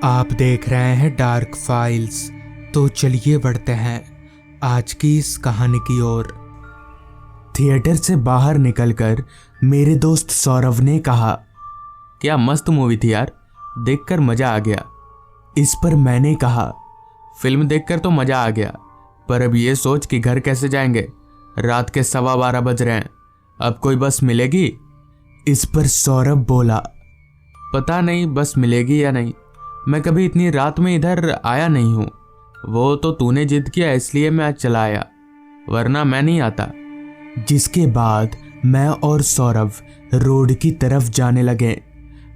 आप देख रहे हैं डार्क फाइल्स। तो चलिए बढ़ते हैं आज की इस कहानी की ओर। थिएटर से बाहर निकलकर मेरे दोस्त सौरभ ने कहा, क्या मस्त मूवी थी यार, देखकर मजा आ गया। इस पर मैंने कहा, फिल्म देखकर तो मजा आ गया, पर अब ये सोच कि घर कैसे जाएंगे। रात के 12:15 बज रहे हैं, अब कोई बस मिलेगी? इस पर सौरभ बोला, पता नहीं बस मिलेगी या नहीं। मैं कभी इतनी रात में इधर आया नहीं हूँ। वो तो तूने जिद किया इसलिए मैं आज चला आया, वरना मैं नहीं आता। जिसके बाद मैं और सौरभ रोड की तरफ जाने लगे।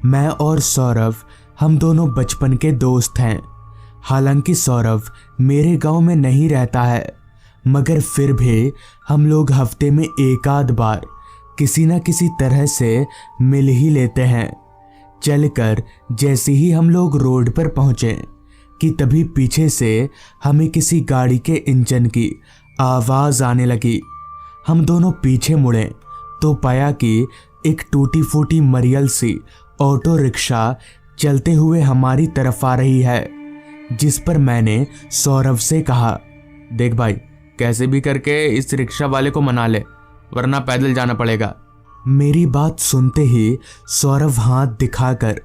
मैं और सौरभ हम दोनों बचपन के दोस्त हैं। हालांकि सौरभ मेरे गांव में नहीं रहता है, मगर फिर भी हम लोग हफ्ते में एक आध बार किसी न किसी तरह से मिल ही लेते हैं। चलकर जैसे ही हम लोग रोड पर पहुंचे कि तभी पीछे से हमें किसी गाड़ी के इंजन की आवाज़ आने लगी। हम दोनों पीछे मुड़े तो पाया कि एक टूटी फूटी मरियल सी ऑटो रिक्शा चलते हुए हमारी तरफ आ रही है। जिस पर मैंने सौरभ से कहा, देख भाई, कैसे भी करके इस रिक्शा वाले को मना ले, वरना पैदल जाना पड़ेगा। मेरी बात सुनते ही सौरभ हाथ दिखाकर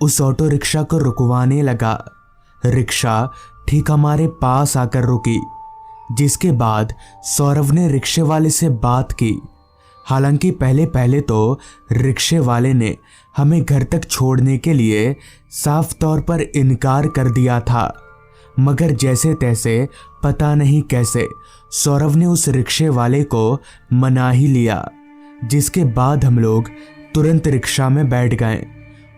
उस ऑटो रिक्शा को रुकवाने लगा। रिक्शा ठीक हमारे पास आकर रुकी, जिसके बाद सौरभ ने रिक्शे वाले से बात की। हालांकि पहले पहले तो रिक्शे वाले ने हमें घर तक छोड़ने के लिए साफ तौर पर इनकार कर दिया था, मगर जैसे तैसे पता नहीं कैसे सौरभ ने उस रिक्शे वाले को मना ही लिया। जिसके बाद हम लोग तुरंत रिक्शा में बैठ गए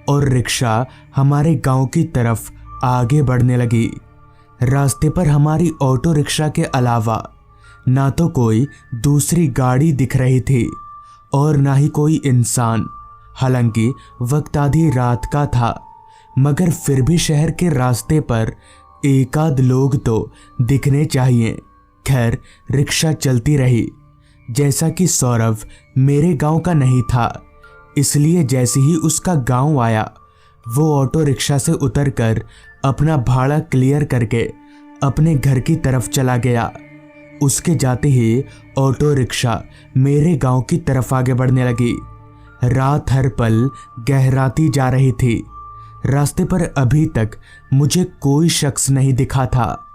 और रिक्शा हमारे गांव की तरफ आगे बढ़ने लगी। रास्ते पर हमारी ऑटो रिक्शा के अलावा ना तो कोई दूसरी गाड़ी दिख रही थी और ना ही कोई इंसान। हालांकि वक्त आधी रात का था, मगर फिर भी शहर के रास्ते पर एक आध लोग तो दिखने चाहिए। खैर, रिक्शा चलती रही। जैसा कि सौरभ मेरे गांव का नहीं था, इसलिए जैसे ही उसका गांव आया, वो ऑटो रिक्शा से उतरकर अपना भाड़ा क्लियर करके अपने घर की तरफ चला गया। उसके जाते ही ऑटो रिक्शा मेरे गांव की तरफ आगे बढ़ने लगी। रात हर पल गहराती जा रही थी। रास्ते पर अभी तक मुझे कोई शख्स नहीं दिखा था।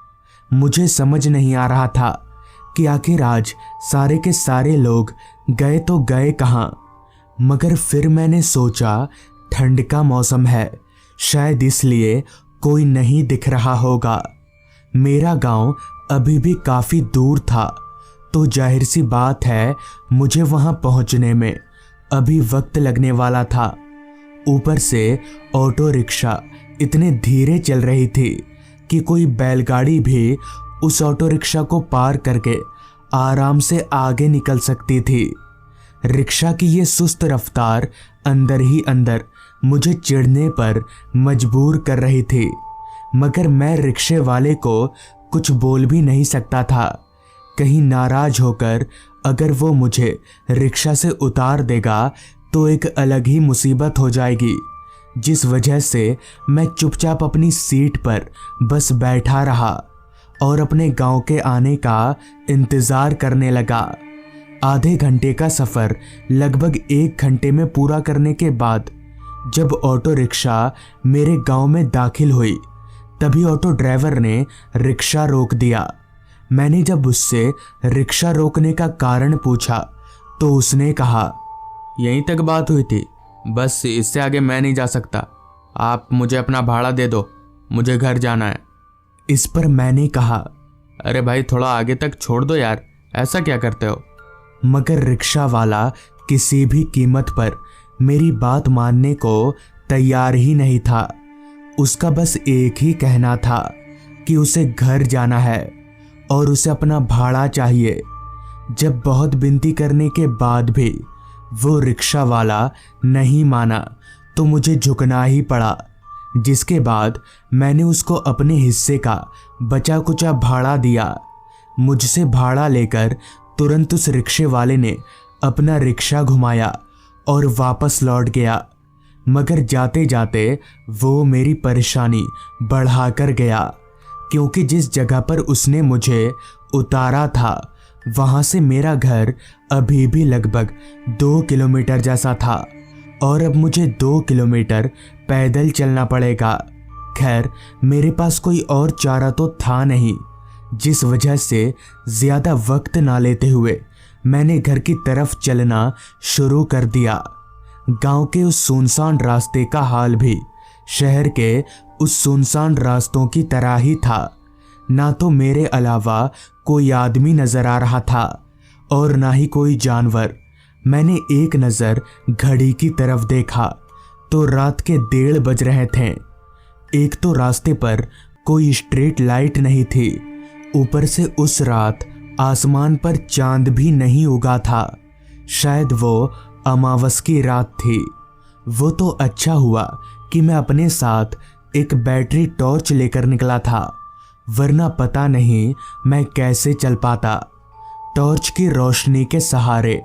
मुझे समझ नहीं आ रहा था कि आखिर आज सारे के सारे लोग गए तो गए कहाँ। मगर फिर मैंने सोचा, ठंड का मौसम है, शायद इसलिए कोई नहीं दिख रहा होगा। मेरा गांव अभी भी काफ़ी दूर था, तो जाहिर सी बात है मुझे वहां पहुंचने में अभी वक्त लगने वाला था। ऊपर से ऑटो रिक्शा इतने धीरे चल रही थी कि कोई बैलगाड़ी भी उस ऑटो रिक्शा को पार करके आराम से आगे निकल सकती थी। रिक्शा की ये सुस्त रफ्तार अंदर ही अंदर मुझे चिढ़ने पर मजबूर कर रही थी, मगर मैं रिक्शे वाले को कुछ बोल भी नहीं सकता था। कहीं नाराज होकर अगर वो मुझे रिक्शा से उतार देगा तो एक अलग ही मुसीबत हो जाएगी, जिस वजह से मैं चुपचाप अपनी सीट पर बस बैठा रहा और अपने गांव के आने का इंतज़ार करने लगा। आधे घंटे का सफ़र लगभग 1 घंटे में पूरा करने के बाद जब ऑटो रिक्शा मेरे गांव में दाखिल हुई, तभी ऑटो ड्राइवर ने रिक्शा रोक दिया। मैंने जब उससे रिक्शा रोकने का कारण पूछा तो उसने कहा, यहीं तक बात हुई थी, बस इससे आगे मैं नहीं जा सकता। आप मुझे अपना भाड़ा दे दो, मुझे घर जाना है। इस पर मैंने कहा, अरे भाई, थोड़ा आगे तक छोड़ दो यार, ऐसा क्या करते हो। मगर रिक्शा वाला किसी भी कीमत पर मेरी बात मानने को तैयार ही नहीं था। उसका बस एक ही कहना था कि उसे घर जाना है और उसे अपना भाड़ा चाहिए। जब बहुत विनती करने के बाद भी वो रिक्शा वाला नहीं माना तो मुझे झुकना ही पड़ा, जिसके बाद मैंने उसको अपने हिस्से का बचा कुचा भाड़ा दिया। मुझसे भाड़ा लेकर तुरंत उस रिक्शे वाले ने अपना रिक्शा घुमाया और वापस लौट गया। मगर जाते जाते वो मेरी परेशानी बढ़ाकर गया, क्योंकि जिस जगह पर उसने मुझे उतारा था वहाँ से मेरा घर अभी भी लगभग 2 किलोमीटर जैसा था और अब मुझे 2 किलोमीटर पैदल चलना पड़ेगा। खैर, मेरे पास कोई और चारा तो था नहीं, जिस वजह से ज़्यादा वक्त ना लेते हुए मैंने घर की तरफ चलना शुरू कर दिया। गांव के उस सुनसान रास्ते का हाल भी शहर के उस सुनसान रास्तों की तरह ही था। ना तो मेरे अलावा कोई आदमी नजर आ रहा था और ना ही कोई जानवर। मैंने एक नज़र घड़ी की तरफ देखा तो रात के 1:30 बज रहे थे। एक तो रास्ते पर कोई स्ट्रीट लाइट नहीं थी, ऊपर से उस रात आसमान पर चांद भी नहीं उगा था। शायद वो अमावस की रात थी। वो तो अच्छा हुआ कि मैं अपने साथ एक बैटरी टॉर्च लेकर निकला था, वरना पता नहीं मैं कैसे चल पाता। टॉर्च की रोशनी के सहारे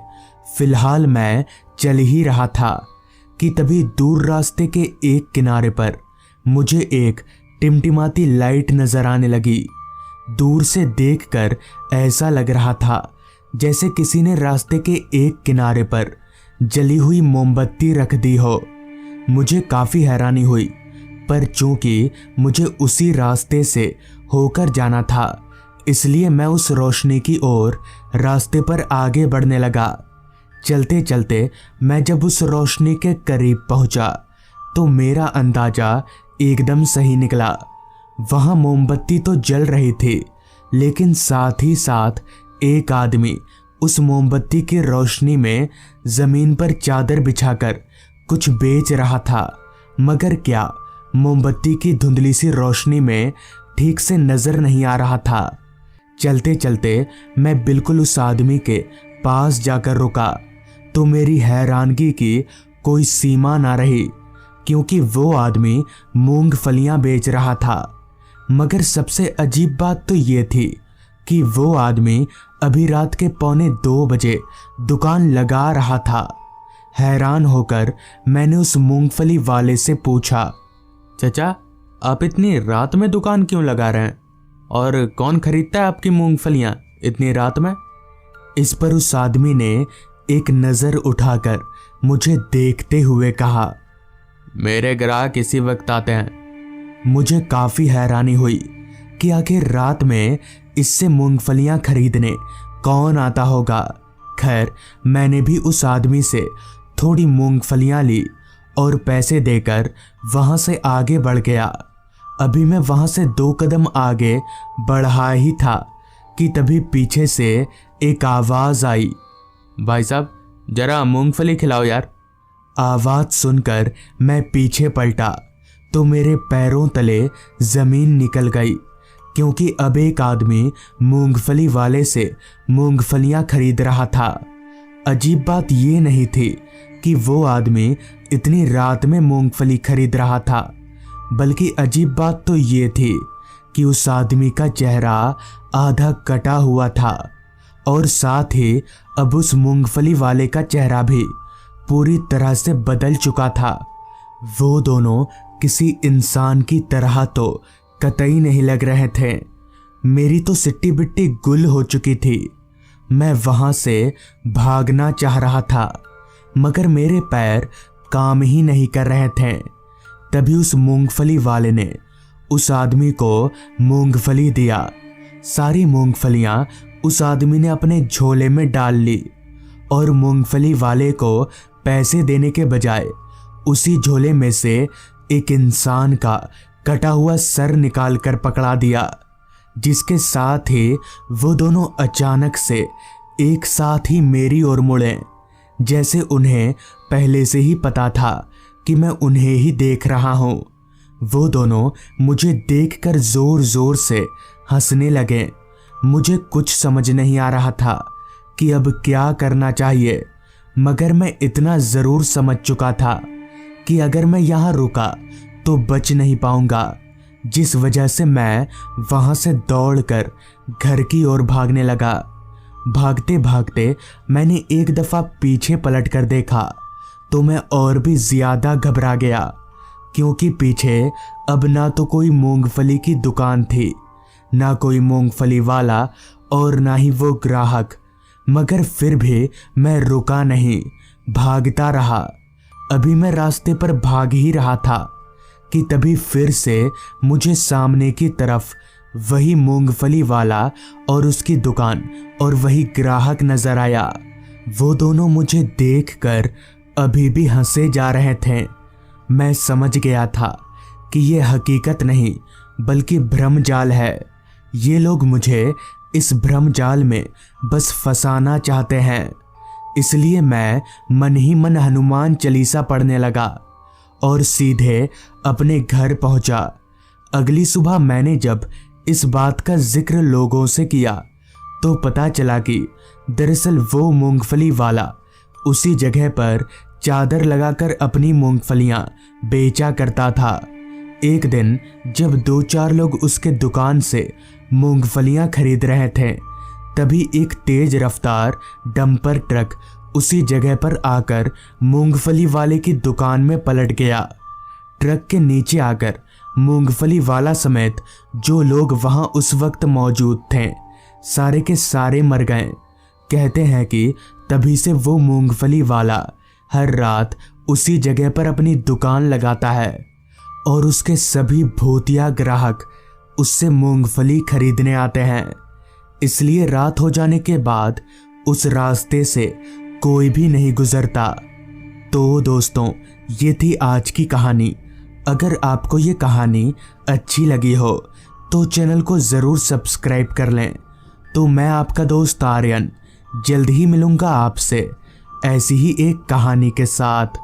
फिलहाल मैं चल ही रहा था कि तभी दूर रास्ते के एक किनारे पर मुझे एक टिमटिमाती लाइट नजर आने लगी। दूर से देखकर ऐसा लग रहा था जैसे किसी ने रास्ते के एक किनारे पर जली हुई मोमबत्ती रख दी हो। मुझे काफ़ी हैरानी हुई, पर चूंकि मुझे उसी रास्ते से होकर जाना था, इसलिए मैं उस रोशनी की ओर रास्ते पर आगे बढ़ने लगा। चलते चलते मैं जब उस रोशनी के करीब पहुंचा तो मेरा अंदाजा एकदम सही निकला। वहां मोमबत्ती तो जल रही थी, लेकिन साथ ही साथ एक आदमी उस मोमबत्ती की रोशनी में जमीन पर चादर बिछाकर कुछ बेच रहा था। मगर क्या, मोमबत्ती की धुंधली सी रोशनी में ठीक से नजर नहीं आ रहा था। चलते चलते मैं बिल्कुल उस आदमी के पास जाकर रुका तो मेरी हैरानगी की कोई सीमा ना रही, क्योंकि वो आदमी मूंगफलियां बेच रहा था। मगर सबसे अजीब बात तो ये थी कि वो आदमी अभी रात के 1:45 बजे दुकान लगा रहा था। हैरान होकर मैंने उस मूंगफली वाले से पूछा, चचा, आप इतनी रात में दुकान क्यों लगा रहे हैं? और कौन खरीदता है आपकी मूंगफलियां इतनी रात में? इस पर उस आदमी ने एक नज़र उठाकर मुझे देखते हुए कहा, मेरे ग्राहक इसी वक्त आते हैं। मुझे काफ़ी हैरानी हुई कि आखिर रात में इससे मूंगफलियां खरीदने कौन आता होगा। खैर, मैंने भी उस आदमी से थोड़ी मूंगफलियां ली और पैसे देकर वहां से आगे बढ़ गया। अभी मैं वहां से 2 कदम आगे बढ़ा ही था कि तभी पीछे से एक आवाज़ आई, भाई साहब, जरा मूंगफली खिलाओ यार। आवाज़ सुनकर मैं पीछे पलटा तो मेरे पैरों तले ज़मीन निकल गई, क्योंकि अब एक आदमी मूंगफली वाले से मूंगफलियां खरीद रहा था। अजीब बात ये नहीं थी कि वो आदमी इतनी रात में मूंगफली खरीद रहा था, बल्कि अजीब बात तो ये थी कि उस आदमी का चेहरा आधा कटा हुआ था और साथ ही अब उस मूंगफली वाले का चेहरा भी पूरी तरह से बदल चुका था। वो दोनों किसी इंसान की तरह तो कतई नहीं लग रहे थे। मेरी तो सिट्टी बिट्टी गुल हो चुकी थी। मैं वहां से भागना चाह रहा था, मगर मेरे पैर काम ही नहीं कर रहे थे। तभी उस मूंगफली वाले ने उस आदमी को मूंगफली दिया। सारी मूंगफलियां उस आदमी ने अपने झोले में डाल ली और मूंगफली वाले को पैसे देने के बजाय उसी झोले में से एक इंसान का कटा हुआ सर निकाल कर पकड़ा दिया, जिसके साथ ही वो दोनों अचानक से एक साथ ही मेरी ओर मुड़े, जैसे उन्हें पहले से ही पता था कि मैं उन्हें ही देख रहा हूँ। वो दोनों मुझे देखकर जोर जोर से हंसने लगे। मुझे कुछ समझ नहीं आ रहा था कि अब क्या करना चाहिए, मगर मैं इतना ज़रूर समझ चुका था कि अगर मैं यहाँ रुका तो बच नहीं पाऊंगा, जिस वजह से मैं वहाँ से दौड़कर घर की ओर भागने लगा। भागते भागते मैंने एक दफ़ा पीछे पलट कर देखा तो मैं और भी ज़्यादा घबरा गया, क्योंकि पीछे अब ना तो कोई मूंगफली की दुकान थी, ना कोई मूंगफली वाला और ना ही वो ग्राहक। मगर फिर भी मैं रुका नहीं, भागता रहा। अभी मैं रास्ते पर भाग ही रहा था कि तभी फिर से मुझे सामने की तरफ वही मूंगफली वाला और उसकी दुकान और वही ग्राहक नजर आया। वो दोनों मुझे देखकर अभी भी हंसे जा रहे थे। मैं समझ गया था कि ये हकीकत नहीं बल्कि भ्रमजाल है। ये लोग मुझे इस भ्रमजाल में बस फंसाना चाहते हैं। इसलिए मैं मन ही मन हनुमान चालीसा पढ़ने लगा और सीधे अपने घर पहुंचा। अगली सुबह मैंने जब इस बात का जिक्र लोगों से किया तो पता चला कि दरअसल वो मूंगफली वाला उसी जगह पर चादर लगाकर अपनी मूंगफलियां बेचा करता था। एक दिन जब 2-4 लोग उसके दुकान से मूंगफलियां खरीद रहे थे, तभी एक तेज रफ्तार डंपर ट्रक उसी जगह पर आकर मूंगफली वाले की दुकान में पलट गया। ट्रक के नीचे आकर मूंगफली वाला समेत जो लोग वहां उस वक्त मौजूद थे, सारे के सारे मर गए। कहते हैं कि तभी से वो मूंगफली वाला हर रात उसी जगह पर अपनी दुकान लगाता है और उसके सभी भूतिया ग्राहक उससे मूंगफली खरीदने आते हैं। इसलिए रात हो जाने के बाद उस रास्ते से कोई भी नहीं गुजरता। तो दोस्तों, ये थी आज की कहानी। अगर आपको ये कहानी अच्छी लगी हो तो चैनल को ज़रूर सब्सक्राइब कर लें। तो मैं आपका दोस्त आर्यन जल्द ही मिलूँगा आपसे ऐसी ही एक कहानी के साथ।